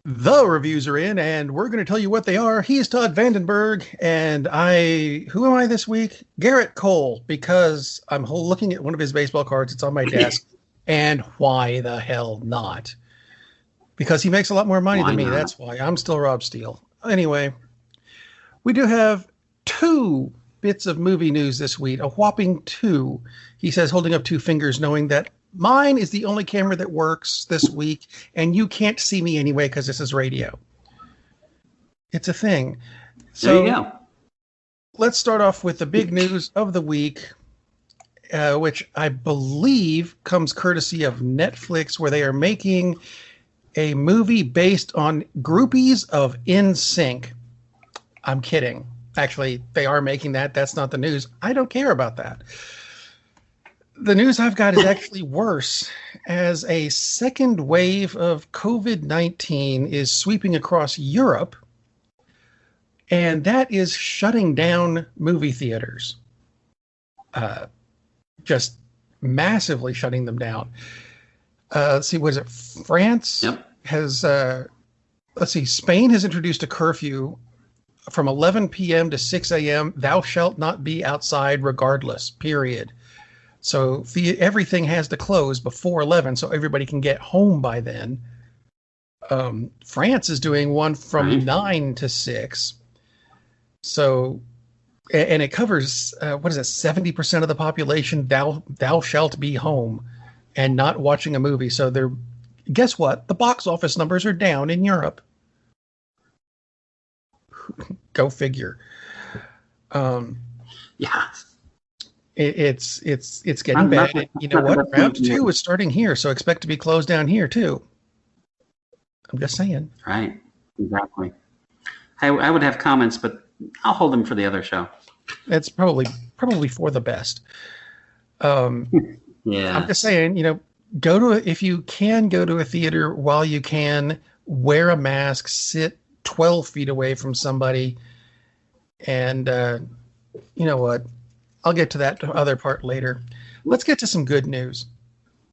The reviews are in, and we're going to tell you what they are. He's Todd Vandenberg, and who am I this week? Garrett Cole, because I'm looking at one of his baseball cards. It's on my desk. And why the hell not? Because he makes a lot more money than me. That's why. I'm still Rob Steele. Anyway, we do have 2 bits of movie news this week, a whopping 2. He says, holding up 2 fingers, knowing that mine is the only camera that works this week, and you can't see me anyway because this is radio. It's a thing. So there you go. Let's start off with the big news of the week, which I believe comes courtesy of Netflix, where they are making a movie based on groupies of NSYNC. I'm kidding. Actually, they are making that. That's not the news. I don't care about that. The news I've got is actually worse, as a second wave of COVID-19 is sweeping across Europe, and that is shutting down movie theaters. Just massively shutting them down. Let's see, was it France? Yep. Spain has introduced a curfew from 11 p.m. to 6 a.m. Thou shalt not be outside regardless, period. So everything has to close before 11 so everybody can get home by then. France is doing one from 9 to 6. So, and it covers, 70% of the population, thou shalt be home and not watching a movie. So guess what? The box office numbers are down in Europe. Go figure. Yeah. It's getting bad. And you know what? Round 2 is starting here, so expect to be closed down here too. I'm just saying. Right. Exactly. I would have comments, but I'll hold them for the other show. It's probably for the best. Yeah. I'm just saying, if you can go to a theater while you can, wear a mask, sit 12 feet away from somebody, and you know what? I'll get to that other part later. Let's get to some good news.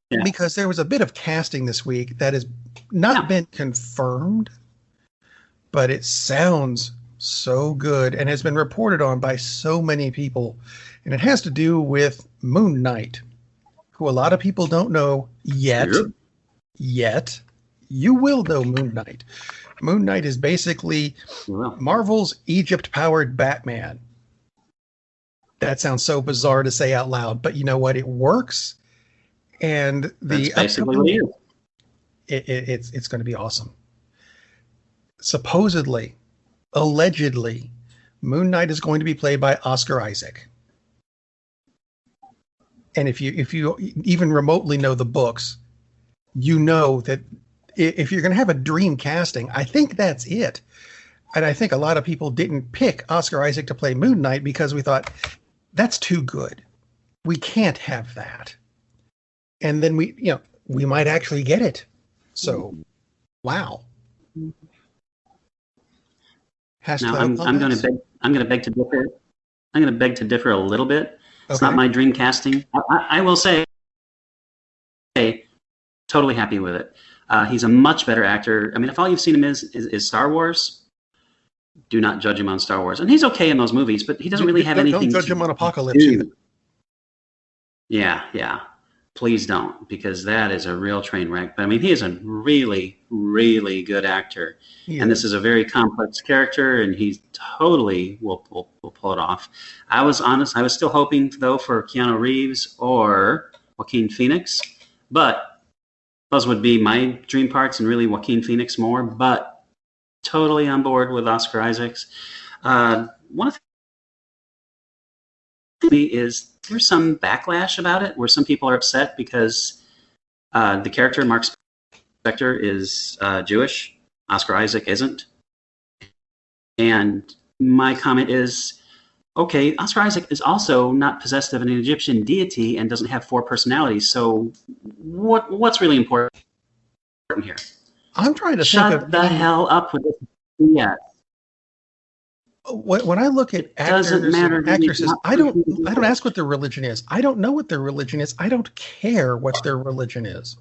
Yeah. Because there was a bit of casting this week that has not been confirmed, but it sounds so good and has been reported on by so many people. And it has to do with Moon Knight, who a lot of people don't know yet. Yet. You will know Moon Knight. Moon Knight is basically Marvel's Egypt-powered Batman. That sounds so bizarre to say out loud, but you know what? It works, and that's basically what it is. It's going to be awesome. Supposedly, allegedly, Moon Knight is going to be played by Oscar Isaac. And if you even remotely know the books, you know that if you're going to have a dream casting, I think that's it. And I think a lot of people didn't pick Oscar Isaac to play Moon Knight because we thought, that's too good. We can't have that. And then we might actually get it. So, wow. Now, I'm going to beg to differ. I'm going to beg to differ a little bit. It's not my dream casting. I will say, totally happy with it. He's a much better actor. I mean, if all you've seen him is Star Wars, do not judge him on Star Wars. And he's okay in those movies, but he doesn't really have anything. Don't judge him on Apocalypse either. Yeah. Please don't, because that is a real train wreck. But I mean, he is a really, really good actor. Yeah. And this is a very complex character, and he totally will pull it off. I was honest. I was still hoping, though, for Keanu Reeves or Joaquin Phoenix. But those would be my dream parts, and really Joaquin Phoenix more. But totally on board with Oscar Isaacs. One of the things is there's some backlash about it, where some people are upset because the character Mark Spector is Jewish. Oscar Isaac isn't. And my comment is, okay, Oscar Isaac is also not possessed of an Egyptian deity and doesn't have 4 personalities. So what's really important here? I'm trying to shut the hell up with this BS. When I look at actors and actresses, I don't ask what their religion is. I don't know what their religion is. I don't care what their religion is.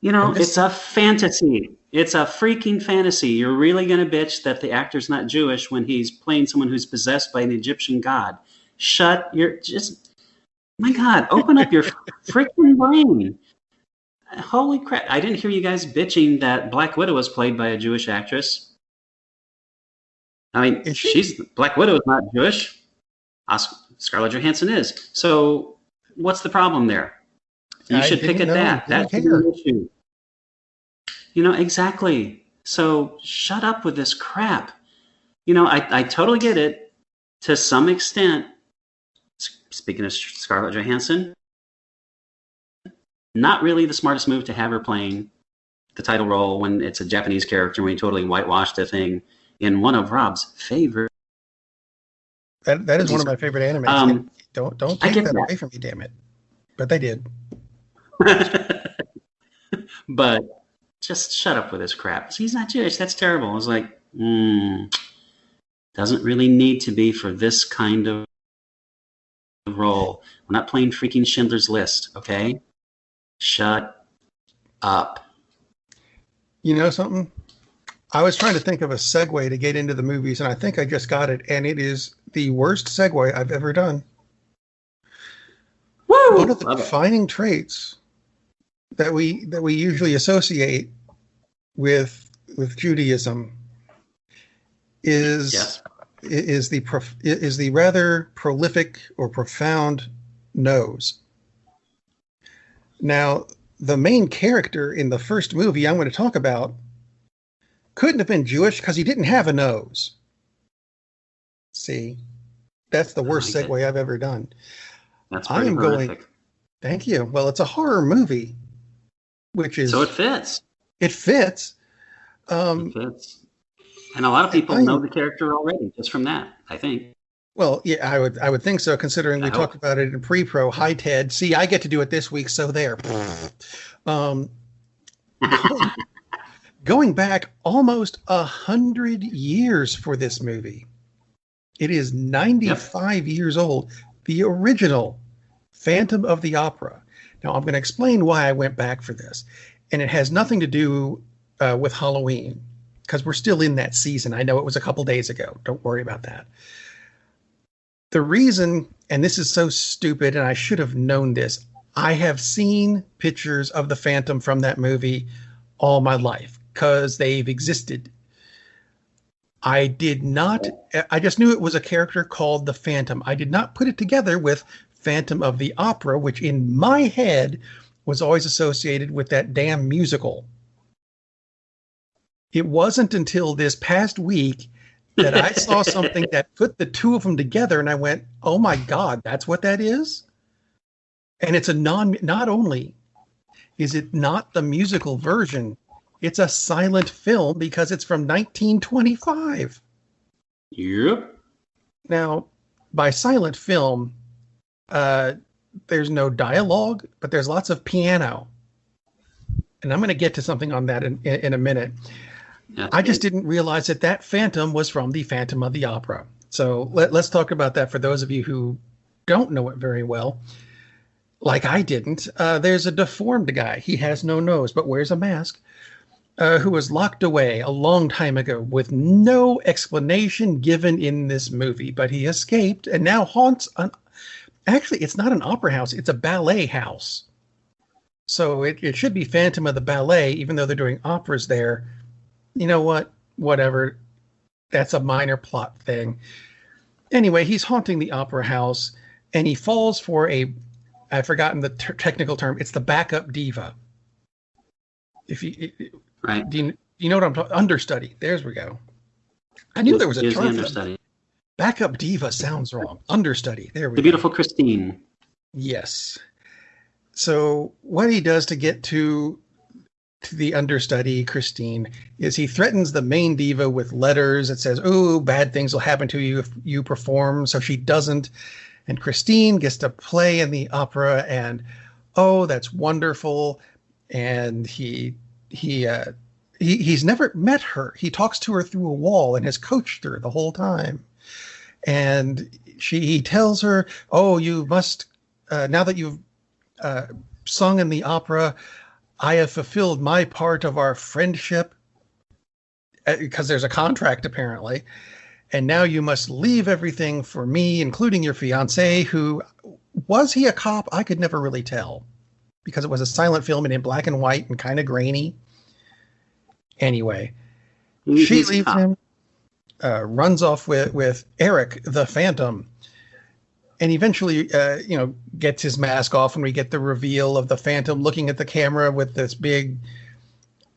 You know, it's a fantasy. It's a freaking fantasy. You're really going to bitch that the actor's not Jewish when he's playing someone who's possessed by an Egyptian god. My God, open up your freaking brain. Holy crap. I didn't hear you guys bitching that Black Widow was played by a Jewish actress. I mean, Black Widow is not Jewish. Scarlett Johansson is. So what's the problem there? You should pick at that. That's the issue. You know, exactly. So shut up with this crap. You know, I totally get it to some extent. Speaking of Scarlett Johansson, not really the smartest move to have her playing the title role when it's a Japanese character, when you totally whitewashed the thing in one of Rob's favorite. That is one of my favorite animes. Don't take that away from me, damn it. But they did. But just shut up with this crap. He's not Jewish. That's terrible. I was like, doesn't really need to be for this kind of role. We're not playing freaking Schindler's List, okay? Shut up. You know something? I was trying to think of a segue to get into the movies, and I think I just got it, and it is the worst segue I've ever done. Woo! One of the defining traits that we usually associate with Judaism is the rather prolific or profound nose. Now, the main character in the first movie I'm going to talk about couldn't have been Jewish because he didn't have a nose. See, that's the worst segue I've ever done. That's pretty horrific. Thank you. Well, it's a horror movie, which is so it fits. It fits. It fits. And a lot of people know the character already just from that, I think. Well, yeah, I would think so, considering we talked about it in pre-pro. Hi, Ted. See, I get to do it this week, so there. Going back almost 100 years for this movie. It is 95 years old. The original Phantom of the Opera. Now, I'm going to explain why I went back for this. And it has nothing to do with Halloween, because we're still in that season. I know it was a couple days ago. Don't worry about that. The reason, and this is so stupid, and I should have known this, I have seen pictures of the Phantom from that movie all my life because they've existed. I just knew it was a character called the Phantom. I did not put it together with Phantom of the Opera, which in my head was always associated with that damn musical. It wasn't until this past week that I saw something that put the two of them together, and I went, oh my God, that's what that is? And it's not only is it not the musical version, it's a silent film because it's from 1925. Yep. Now, by silent film, there's no dialogue, but there's lots of piano. And I'm going to get to something on that in a minute. I just didn't realize that Phantom was from the Phantom of the Opera. So let's talk about that for those of you who don't know it very well. Like I didn't. There's a deformed guy. He has no nose, but wears a mask, who was locked away a long time ago with no explanation given in this movie. But he escaped and now haunts actually, it's not an opera house. It's a ballet house. So it should be Phantom of the Ballet, even though they're doing operas there. You know what? Whatever. That's a minor plot thing. Anyway, he's haunting the opera house, and he falls for I've forgotten the technical term. It's the backup diva. Right. Do you know what I'm talking? Understudy. There's we go. I knew there was a term. Understudy. Backup diva sounds wrong. Understudy. There we go. The beautiful Christine. Yes. So what he does to get to the understudy, Christine, is he threatens the main diva with letters that says, "Oh, bad things will happen to you if you perform." So she doesn't. And Christine gets to play in the opera, and oh, that's wonderful. And he's never met her. He talks to her through a wall and has coached her the whole time. And he tells her, "Oh, you must now that you've sung in the opera, I have fulfilled my part of our friendship, because there's a contract apparently, and now you must leave everything for me, including your fiance, who, was he a cop? I could never really tell because it was a silent film and in black and white and kind of grainy. Anyway, she leaves him, runs off with Eric the Phantom, and eventually, gets his mask off, and we get the reveal of the Phantom looking at the camera with this big,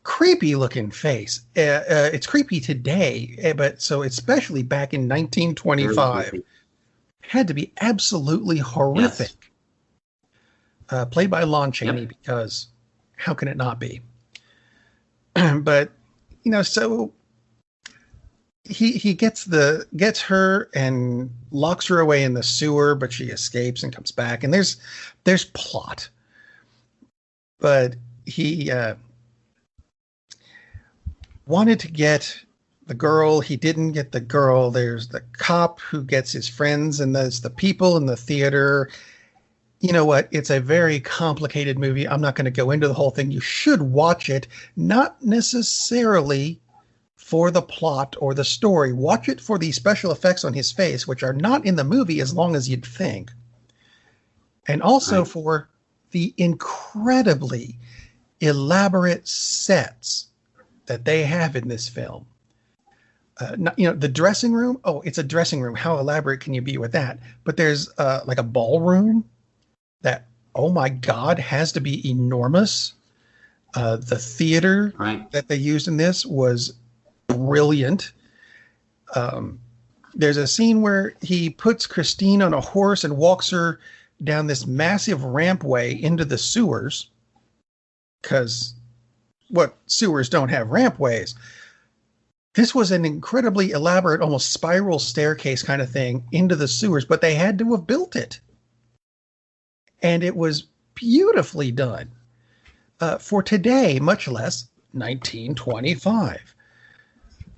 creepy-looking face. It's creepy today, but so especially back in 1925, had to be absolutely horrific. Yes. Played by Lon Chaney, because how can it not be? But so he gets her and locks her away in the sewer, but she escapes and comes back, and there's plot. But he wanted to get the girl. He didn't get the girl. There's the cop who gets his friends, and there's the people in the theater. You know what? It's a very complicated movie. I'm not going to go into the whole thing. You should watch it, not necessarily for the plot or the story. Watch it for the special effects on his face, which are not in the movie as long as you'd think. And also for the incredibly elaborate sets that they have in this film. The dressing room. Oh, it's a dressing room. How elaborate can you be with that? But there's like a ballroom that, oh my God, has to be enormous. The theater that they used in this was brilliant. There's a scene where he puts Christine on a horse and walks her down this massive rampway into the sewers, because what sewers don't have rampways? This was an incredibly elaborate, almost spiral staircase kind of thing into the sewers, but they had to have built it. And it was beautifully done for today, much less 1925.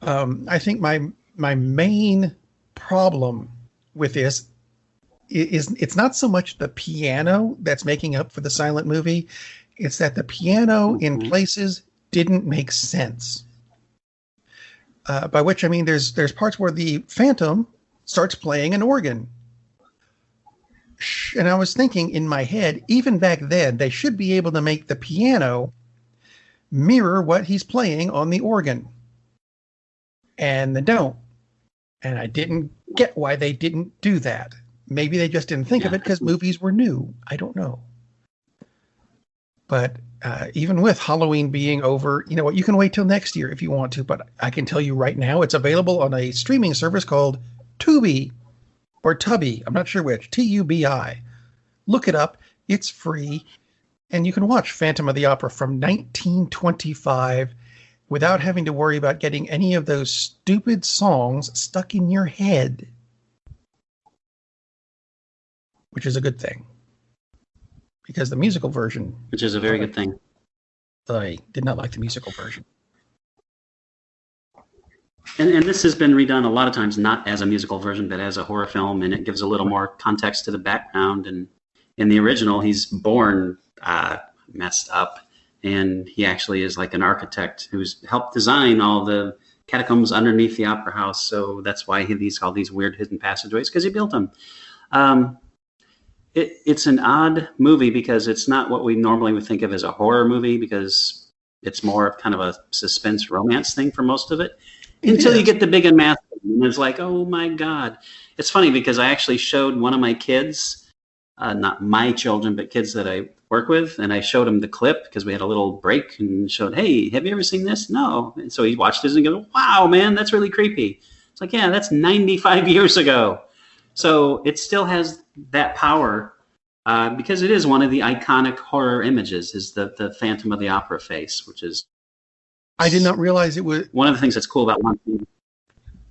I think my main problem with this is it's not so much the piano that's making up for the silent movie. It's that the piano in places didn't make sense. By which I mean there's parts where the Phantom starts playing an organ. And I was thinking in my head, even back then, they should be able to make the piano mirror what he's playing on the organ. And they don't. And I didn't get why they didn't do that. Maybe they just didn't think of it because movies were new. I don't know. But even with Halloween being over, you know what? You can wait till next year if you want to. But I can tell you right now, it's available on a streaming service called Tubi. Or Tubby, I'm not sure which, Tubi. Look it up. It's free. And you can watch Phantom of the Opera from 1925 without having to worry about getting any of those stupid songs stuck in your head. Which is a good thing. Because the musical version... Which is a very good thing. I did not like the musical version. And this has been redone a lot of times, not as a musical version, but as a horror film, and it gives a little more context to the background. And in the original, he's born messed up, and he actually is like an architect who's helped design all the catacombs underneath the opera house. So that's why he's all these weird hidden passageways, because he built them. It's an odd movie because it's not what we normally would think of as a horror movie, because it's more of kind of a suspense romance thing for most of it. Until you get the big unmasked, and it's like, oh my God. It's funny because I actually showed one of my kids, not my children, but kids that I work with, and I showed him the clip because we had a little break and showed, hey, have you ever seen this? No. And so he watched it and goes, wow, man, that's really creepy. It's like, yeah, that's 95 years ago. So it still has that power because it is one of the iconic horror images, is the Phantom of the Opera face, which is... I did not realize it was... One of the things that's cool about one thing.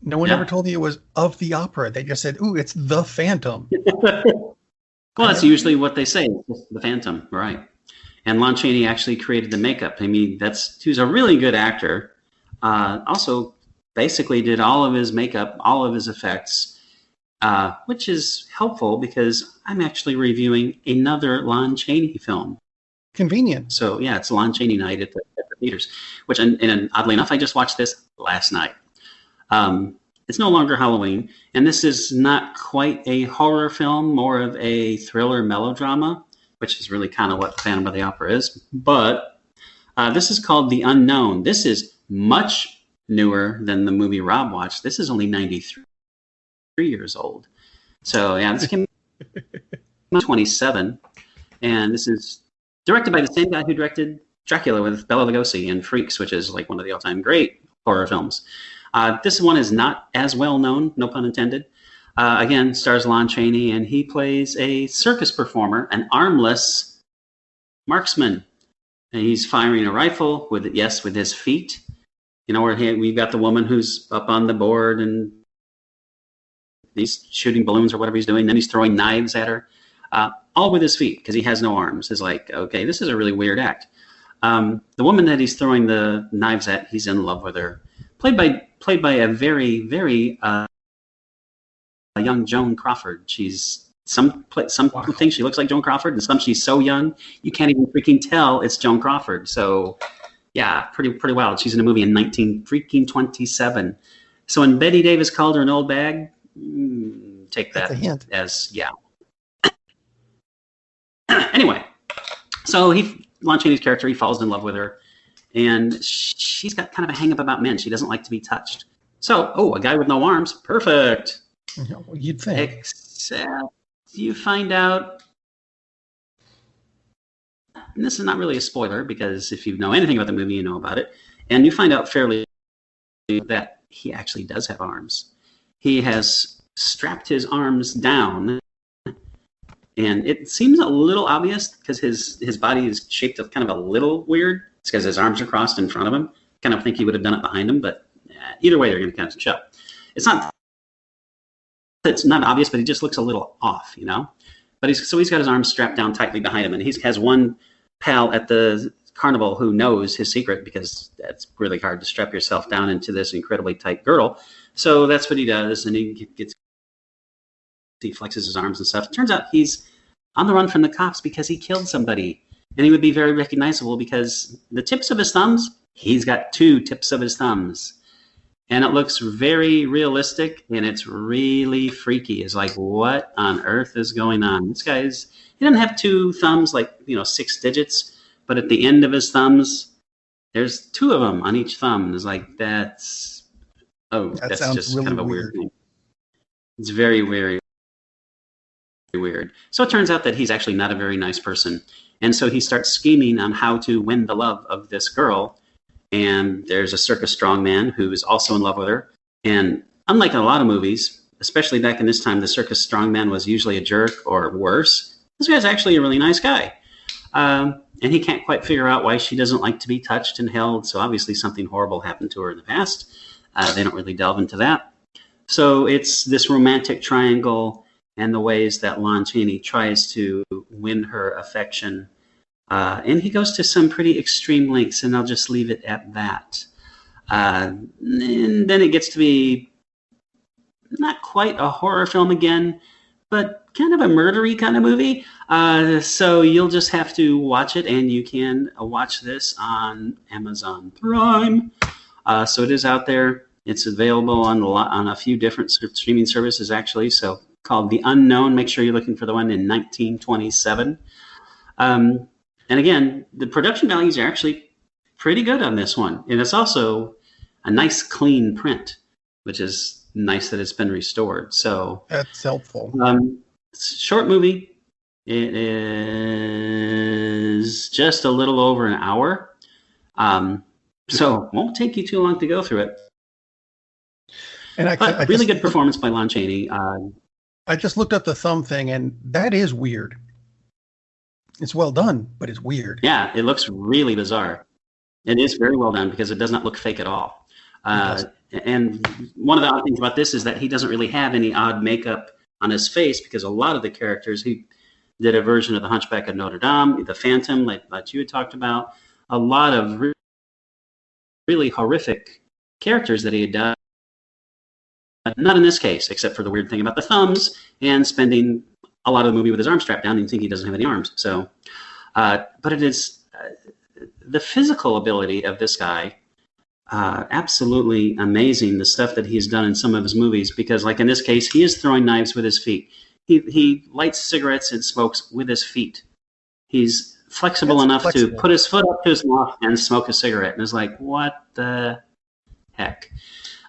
No one ever told me it was of the opera. They just said, ooh, it's the Phantom. Well, that's usually what they say, the Phantom, right. And Lon Chaney actually created the makeup. I mean, he's a really good actor. Also, basically did all of his makeup, all of his effects, which is helpful because I'm actually reviewing another Lon Chaney film. Convenient. So yeah, it's Lon Chaney night at the theaters, which, and oddly enough, I just watched this last night. It's no longer Halloween, and this is not quite a horror film, more of a thriller melodrama, which is really kind of what Phantom of the Opera is. But this is called The Unknown. This is much newer than the movie Rob watched. This is only 93 years old. So yeah, this came out 27, and this is directed by the same guy who directed Dracula with Bela Lugosi and Freaks, which is like one of the all-time great horror films. This one is not as well known, no pun intended. Again, stars Lon Chaney, and he plays a circus performer, an armless marksman. And he's firing a rifle with his feet. You know, where we've got the woman who's up on the board and he's shooting balloons or whatever he's doing. Then he's throwing knives at her, all with his feet because he has no arms. It's like, okay, this is a really weird act. The woman that he's throwing the knives at, he's in love with her. Played by a very, very young Joan Crawford. Some people think she looks like Joan Crawford, and some she's so young you can't even freaking tell it's Joan Crawford. So yeah, pretty wild. She's in a movie in 1927. So when Betty Davis called her an old bag, take that as yeah. Anyway, so Lon Chaney's character, he falls in love with her, and she's got kind of a hang-up about men. She doesn't like to be touched. So, a guy with no arms, perfect. Well, you'd think. Except you find out, and this is not really a spoiler because if you know anything about the movie, you know about it, and you find out fairly that he actually does have arms. He has strapped his arms down, and it seems a little obvious because his body is shaped up kind of a little weird. It's because his arms are crossed in front of him. Kind of think he would have done it behind him, but either way, they're going to kind of show. It's not obvious, but he just looks a little off, you know. But he's got his arms strapped down tightly behind him, and he has one pal at the carnival who knows his secret because that's really hard to strap yourself down into this incredibly tight girdle. So that's what he does, and he flexes his arms and stuff. It turns out he's on the run from the cops because he killed somebody, and he would be very recognizable because the tips of his thumbs, he's got 2 tips of his thumbs. And it looks very realistic, and it's really freaky. It's like, what on earth is going on? This he doesn't have 2 thumbs, like, 6 digits, but at the end of his thumbs, there's 2 of them on each thumb. It's like, that just really kind of a weird thing. It's very, very weird. So it turns out that he's actually not a very nice person. And so he starts scheming on how to win the love of this girl. And there's a circus strongman who is also in love with her. And unlike in a lot of movies, especially back in this time, the circus strongman was usually a jerk or worse. This guy's actually a really nice guy. And he can't quite figure out why she doesn't like to be touched and held. So obviously something horrible happened to her in the past. They don't really delve into that. So it's this romantic triangle and the ways that Lon Chaney tries to win her affection. And he goes to some pretty extreme lengths, and I'll just leave it at that. And then it gets to be not quite a horror film again, but kind of a murdery kind of movie. So you'll just have to watch it, and you can watch this on Amazon Prime. So it is out there. It's available on a few different streaming services, actually. So called The Unknown. Make sure you're looking for the one in 1927. And again, the production values are actually pretty good on this one. And it's also a nice, clean print, which is nice that it's been restored. So that's helpful. Short movie. It is just a little over an hour. So it won't take you too long to go through it. And I really good performance by Lon Chaney. I just looked up the thumb thing, and that is weird. It's well done, but it's weird. Yeah, it looks really bizarre. It is very well done because it does not look fake at all. And one of the odd things about this is that he doesn't really have any odd makeup on his face because a lot of the characters, he did a version of the Hunchback of Notre Dame, the Phantom, like you had talked about, a lot of really horrific characters that he had done. Not in this case, except for the weird thing about the thumbs and spending a lot of the movie with his arms strapped down and you think he doesn't have any arms. So But it is the physical ability of this guy. Absolutely amazing, the stuff that he's done in some of his movies, because like in this case, he is throwing knives with his feet. He lights cigarettes and smokes with his feet. He's flexible enough to put his foot up to his mouth and smoke a cigarette. And it's like, what the heck?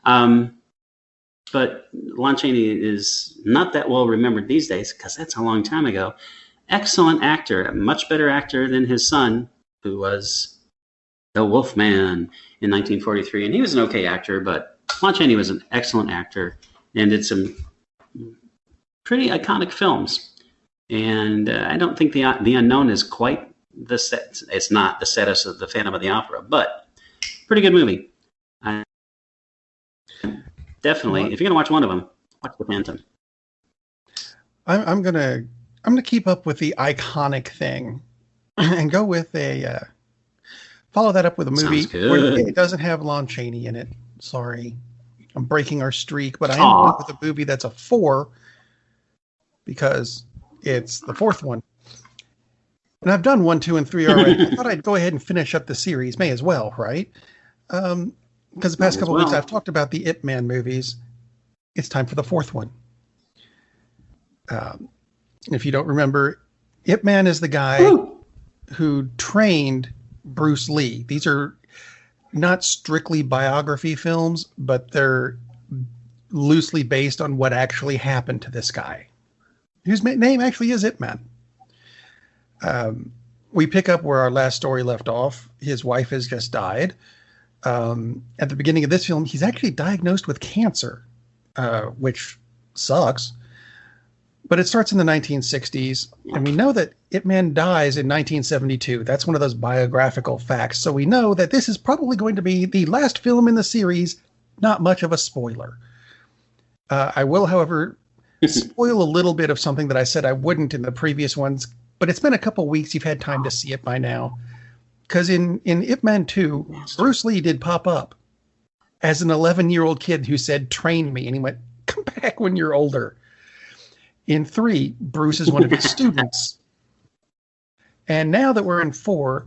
But Lon Chaney is not that well remembered these days, because that's a long time ago. Excellent actor, a much better actor than his son, who was the Wolfman in 1943. And he was an okay actor, but Lon Chaney was an excellent actor and did some pretty iconic films. And I don't think The Unknown is quite the set. It's not the status of The Phantom of the Opera, but pretty good movie. Definitely, if you're gonna watch one of them, watch The Phantom. I'm gonna keep up with the iconic thing and go with follow that up with a movie where it doesn't have Lon Chaney in it. Sorry, I'm breaking our streak, but I am going with a movie that's a 4 because it's the 4th one. And I've done 1, 2, and 3 already. I thought I'd go ahead and finish up the series. May as well, right? Because the past couple of weeks I've talked about the Ip Man movies. It's time for the 4th one. If you don't remember, Ip Man is the guy who trained Bruce Lee. These are not strictly biography films, but they're loosely based on what actually happened to this guy, whose name actually is Ip Man. We pick up where our last story left off. His wife has just died. At the beginning of this film, he's actually diagnosed with cancer, which sucks. But it starts in the 1960s, and we know that Ip Man dies in 1972. That's one of those biographical facts. So we know that this is probably going to be the last film in the series. Not much of a spoiler. I will, however, spoil a little bit of something that I said I wouldn't in the previous ones, but it's been a couple weeks. You've had time to see it by now. Because in Ip Man 2, Bruce Lee did pop up as an 11-year-old kid who said, "Train me." And he went, "Come back when you're older." In 3, Bruce is one of his students. And now that we're in 4,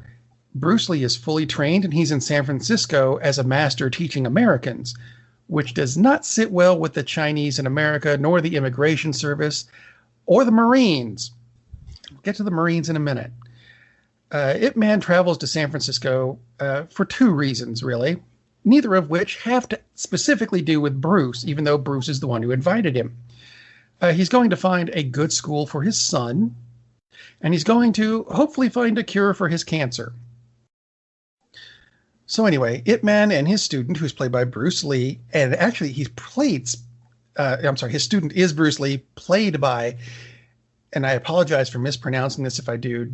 Bruce Lee is fully trained and he's in San Francisco as a master teaching Americans, which does not sit well with the Chinese in America, nor the Immigration Service, or the Marines. We'll get to the Marines in a minute. Ip Man travels to San Francisco for 2 reasons, really, neither of which have to specifically do with Bruce, even though Bruce is the one who invited him. He's going to find a good school for his son, and he's going to hopefully find a cure for his cancer. So anyway, Ip Man and his student, who's played by Bruce Lee, and actually his student is Bruce Lee, played by, and I apologize for mispronouncing this if I do,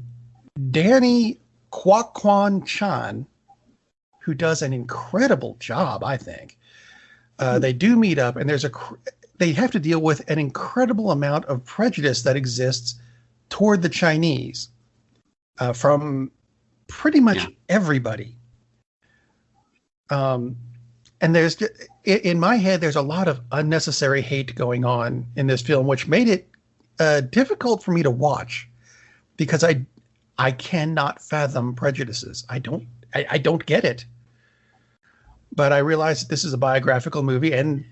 Danny Kwok Chan, who does an incredible job, I think. They do meet up, and they have to deal with an incredible amount of prejudice that exists toward the Chinese from pretty much everybody. And there's, in my head, there's a lot of unnecessary hate going on in this film, which made it difficult for me to watch because I cannot fathom prejudices. I don't get it. But I realize that this is a biographical movie, and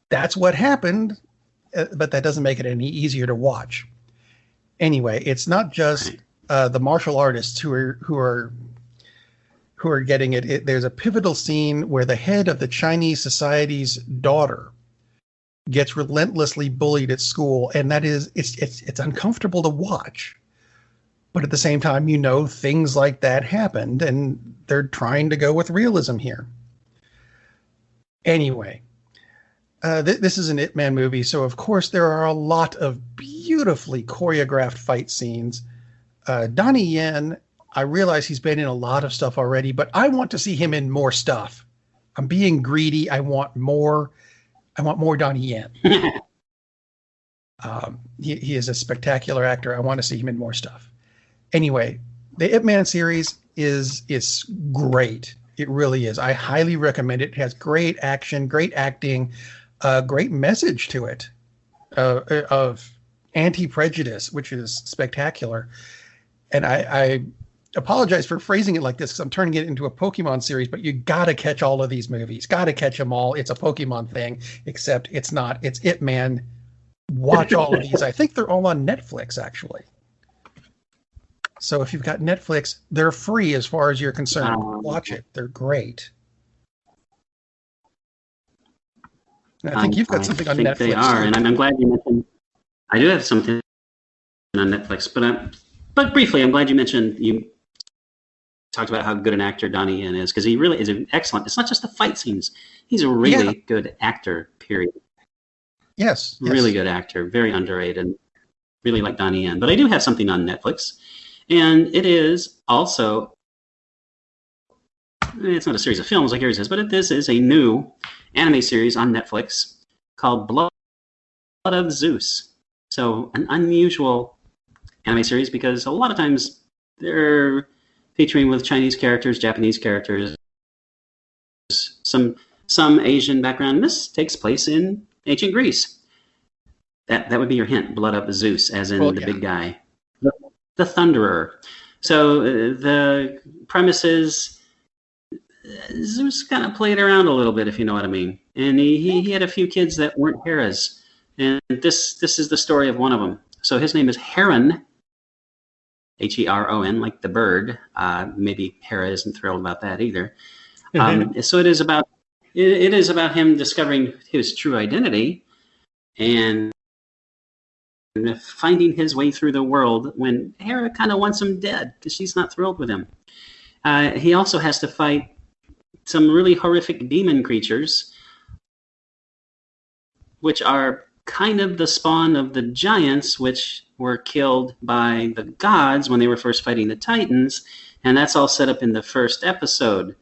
that's what happened, but that doesn't make it any easier to watch. Anyway, it's not just the martial artists who are getting it. There's a pivotal scene where the head of the Chinese society's daughter gets relentlessly bullied at school, and that is it's uncomfortable to watch. But at the same time, things like that happened, and they're trying to go with realism here. Anyway, this is an Ip Man movie, so of course there are a lot of beautifully choreographed fight scenes. Donnie Yen, I realize he's been in a lot of stuff already, but I want to see him in more stuff. I'm being greedy. I want more Donnie Yen. He is a spectacular actor. I want to see him in more stuff. Anyway, the Ip Man series is great. It really is. I highly recommend it. It has great action, great acting, great message to it of anti-prejudice, which is spectacular. And I apologize for phrasing it like this because I'm turning it into a Pokemon series, but you got to catch all of these movies. Got to catch them all. It's a Pokemon thing, except it's not. It's It Man. Watch all of these. I think they're all on Netflix, actually. So if you've got Netflix, they're free as far as you're concerned. Watch it. They're great. And I think you've got something on Netflix. They are, and I'm glad you mentioned. I do have something on Netflix, but briefly, I'm glad you talked about how good an actor Donnie Yen is, because he really is an excellent. It's not just the fight scenes; he's a really good actor. Period. Yes, really good actor, very underrated, and really like Donnie Yen. But I do have something on Netflix, and it is also. It's not a series of films like yours is, but this is a new anime series on Netflix called Blood of Zeus. So an unusual anime series because a lot of times they're featuring with Chinese characters, Japanese characters, some Asian background. This takes place in ancient Greece. That would be your hint. Blood of Zeus, as in the big guy, the Thunderer. So the premise is Zeus kind of played around a little bit, if you know what I mean. And he had a few kids that weren't Hera's. And this is the story of one of them. So his name is Heron, Heron, like the bird. Maybe Hera isn't thrilled about that either. So it is about him discovering his true identity and finding his way through the world when Hera kind of wants him dead because she's not thrilled with him. He also has to fight some really horrific demon creatures, which are kind of the spawn of the giants, which were killed by the gods when they were first fighting the Titans, and that's all set up in the first episode.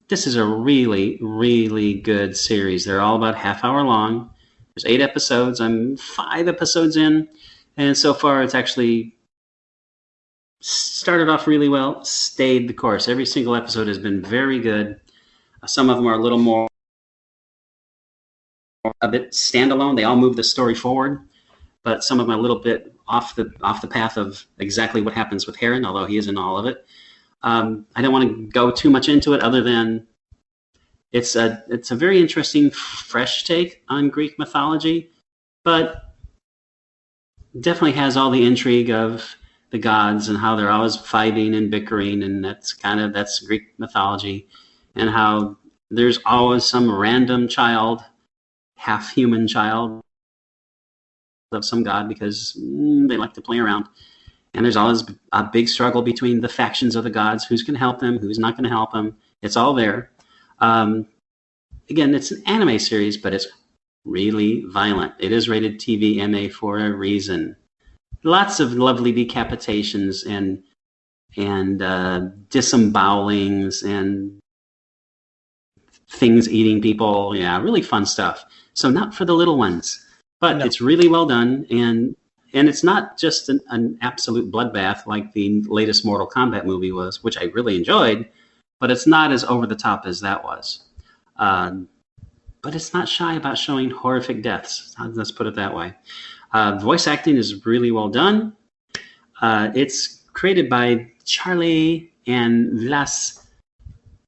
This is a really, really good series. They're all about half-hour long. There's 8 episodes. I'm 5 episodes in, and so far it's actually started off really well, stayed the course. Every single episode has been very good. Some of them are a little more a bit standalone. They all move the story forward, but some of them are a little bit off the path of exactly what happens with Heron, although he is in all of it. I don't want to go too much into it other than it's a very interesting, fresh take on Greek mythology, but definitely has all the intrigue of the gods and how they're always fighting and bickering, and that's Greek mythology, and how there's always some random child, half human child of some god because they like to play around, and there's always a big struggle between the factions of the gods, who's going to help them, who's not going to help them. It's all there. Again, it's an anime series, but it's really violent. It is rated TV MA for a reason. Lots of lovely decapitations and disembowelings and things eating people. Yeah, really fun stuff. So not for the little ones, but It's really well done, and it's not just an absolute bloodbath like the latest Mortal Kombat movie was, which I really enjoyed, but it's not as over the top as that was. But it's not shy about showing horrific deaths. Let's put it that way. Voice acting is really well done. It's created by Charlie and Vlas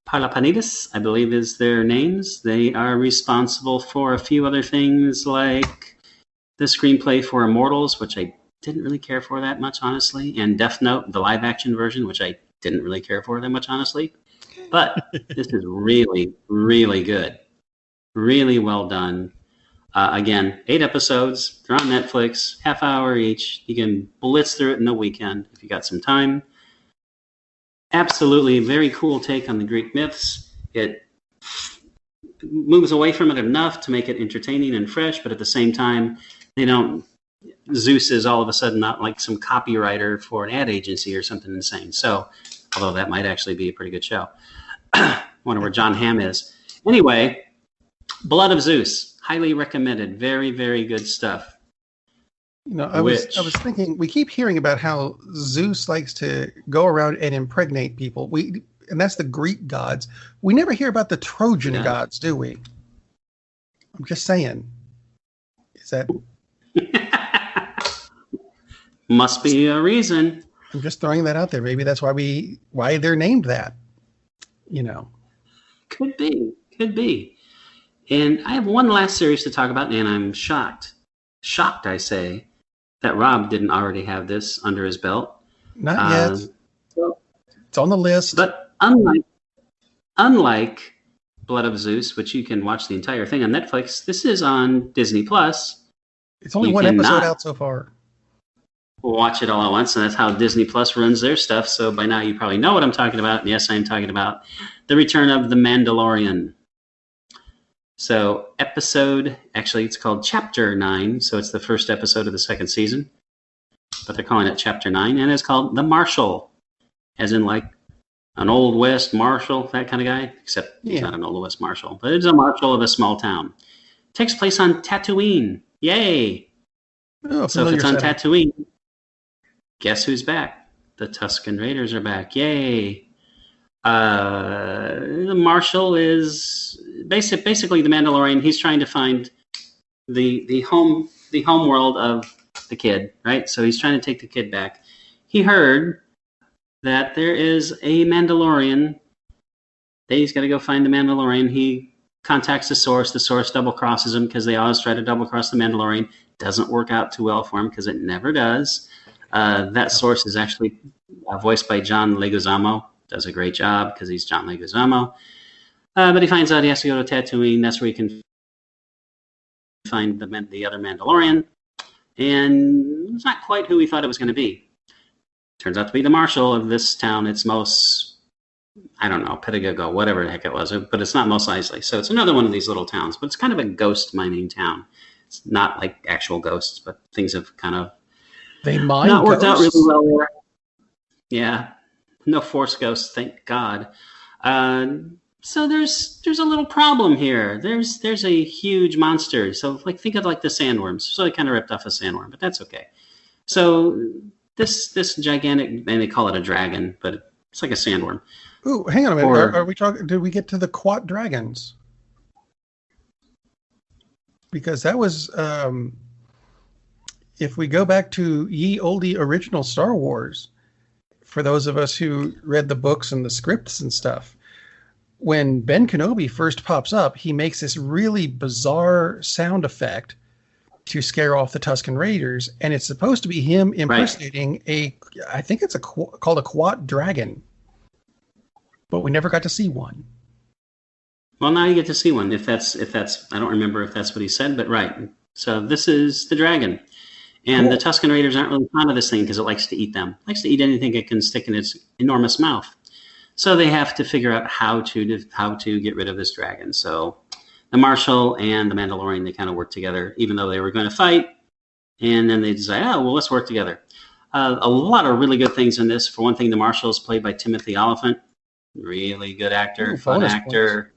Parlapanidis, I believe is their names. They are responsible for a few other things like the screenplay for Immortals, which I didn't really care for that much, honestly, and Death Note, the live-action version, which I didn't really care for that much, honestly. But this is really, really good. Really well done. Again, 8 episodes. They're on Netflix, half hour each. You can blitz through it in the weekend if you got some time. Absolutely very cool take on the Greek myths. It moves away from it enough to make it entertaining and fresh, but at the same time, Zeus is all of a sudden not like some copywriter for an ad agency or something insane. So, although that might actually be a pretty good show. Wonder where John Hamm is. Anyway, Blood of Zeus, highly recommended. Very, very good stuff. I was thinking, we keep hearing about how Zeus likes to go around and impregnate people. And that's the Greek gods. We never hear about the Trojan gods, do we? I'm just saying. Is that? Must be a reason. I'm just throwing that out there. Maybe that's why they're named that. Could be. And I have one last series to talk about, and I'm shocked, I say, that Rob didn't already have this under his belt. Not yet. So, it's on the list. But unlike Blood of Zeus, which you can watch the entire thing on Netflix, this is on Disney Plus. It's only one episode out so far. Watch it all at once, and that's how Disney Plus runs their stuff. So by now you probably know what I'm talking about. And yes, I'm talking about the return of The Mandalorian. So it's called Chapter 9. So it's the first episode of the second season. But they're calling it Chapter 9. And it's called The Marshal. As in like an Old West Marshal, that kind of guy. Except he's not an Old West Marshal. But it's a marshal of a small town. It takes place on Tatooine. Yay! Oh, so if it's on Tatooine, guess who's back? The Tusken Raiders are back. Yay! The Marshal is basically the Mandalorian. He's trying to find the home world of the kid, right? So he's trying to take the kid back. He heard that there is a Mandalorian. He's got to go find the Mandalorian. He contacts the Source. The Source double crosses him because they always try to double cross the Mandalorian. Doesn't work out too well for him because it never does. That Source is actually voiced by John Leguizamo. Does a great job because he's John Leguizamo. But he finds out he has to go to Tatooine. That's where he can find the other Mandalorian. And it's not quite who he thought it was going to be. Turns out to be the Marshal of this town. It's Mos, I don't know, Petagogo, whatever the heck it was. But it's not Mos Eisley. So it's another one of these little towns. But it's kind of a ghost mining town. It's not like actual ghosts, but things have kind of not worked out really well there. Yeah. No Force ghosts, thank God. So there's a little problem here. There's a huge monster. So think of like the sandworms. So they kind of ripped off a sandworm, but that's okay. So this gigantic, and they call it a dragon, but it's like a sandworm. Ooh, hang on a minute. Are we talking? Did we get to the Quat dragons? Because that was, if we go back to ye olde original Star Wars, for those of us who read the books and the scripts and stuff, when Ben Kenobi first pops up, he makes this really bizarre sound effect to scare off the Tusken Raiders, and it's supposed to be him impersonating I think it's called a Quat dragon, but we never got to see one. Well, now you get to see one. If that's, I don't remember if that's what he said, but right. So this is the dragon. And the Tusken Raiders aren't really fond of this thing because it likes to eat them. It likes to eat anything it can stick in its enormous mouth. So they have to figure out how to get rid of this dragon. So the Marshal and the Mandalorian, they kind of work together, even though they were going to fight. And then they decide, let's work together. A lot of really good things in this. For one thing, the Marshal is played by Timothy Olyphant. Really good actor, fun actor. Points.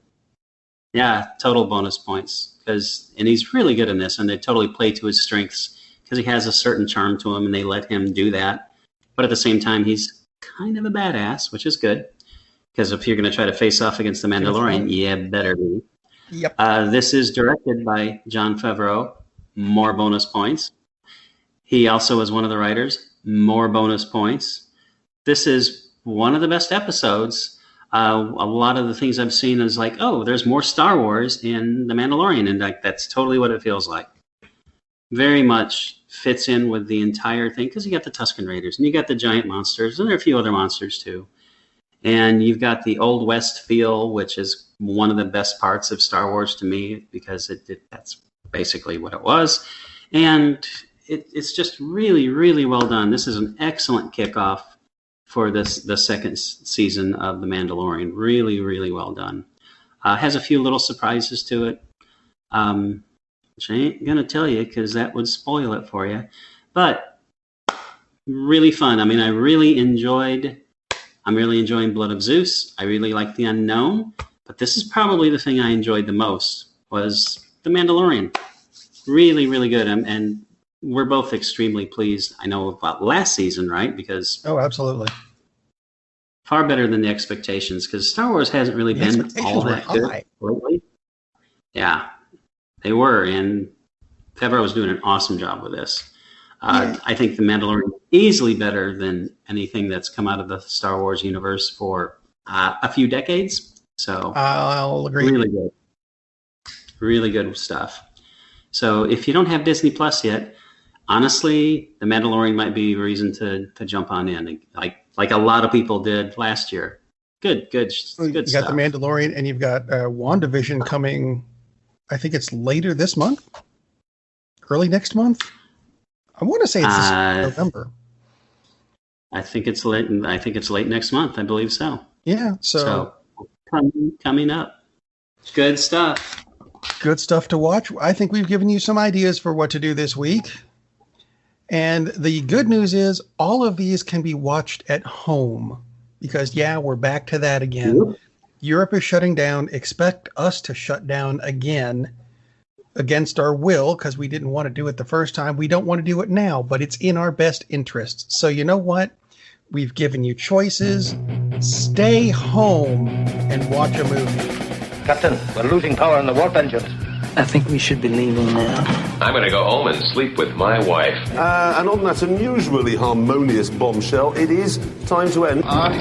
Yeah, total bonus points. And he's really good in this, and they totally play to his strengths. Because he has a certain charm to him, and they let him do that. But at the same time, he's kind of a badass, which is good. Because if you're going to try to face off against the Mandalorian, you better be. Yep. This is directed by Jon Favreau. More bonus points. He also was one of the writers. More bonus points. This is one of the best episodes. A lot of the things I've seen is like, there's more Star Wars in The Mandalorian. And that's totally what it feels like. Very much fits in with the entire thing because you got the Tusken Raiders and you got the giant monsters and there are a few other monsters too. And you've got the Old West feel, which is one of the best parts of Star Wars to me because that's basically what it was. And it's just really, really well done. This is an excellent kickoff for the second season of The Mandalorian. Really, really well done. Has a few little surprises to it. Which I ain't going to tell you because that would spoil it for you. But really fun. I mean, I'm really enjoying Blood of Zeus. I really like The Unknown. But this is probably the thing I enjoyed the most was The Mandalorian. Really, really good. And we're both extremely pleased. I know about last season, right? Because absolutely. Far better than the expectations because Star Wars hasn't really been all that good lately. Yeah. They were, and Favreau was doing an awesome job with this. I think The Mandalorian is easily better than anything that's come out of the Star Wars universe for a few decades. So I'll agree. Really good stuff. So if you don't have Disney Plus yet, honestly, The Mandalorian might be a reason to jump on in, like a lot of people did last year. Good you stuff. You got The Mandalorian, and you've got WandaVision coming. I think it's later this month, early next month. I want to say it's November. I think it's late. I think it's late next month. I believe so. Yeah. So coming up, good stuff. Good stuff to watch. I think we've given you some ideas for what to do this week. And the good news is all of these can be watched at home because, we're back to that again. Yep. Europe is shutting down. Expect us to shut down again against our will because we didn't want to do it the first time. We don't want to do it now, but it's in our best interests. So you know what? We've given you choices. Stay home and watch a movie. Captain, we're losing power in the warp engines. I think we should be leaving now. I'm going to go home and sleep with my wife. And on that unusually harmonious bombshell, it is time to end. I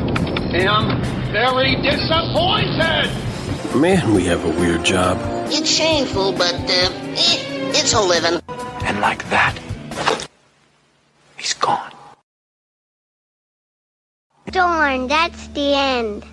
am very disappointed! Man, we have a weird job. It's shameful, but it's a living. And like that, he's gone. Darn, that's the end.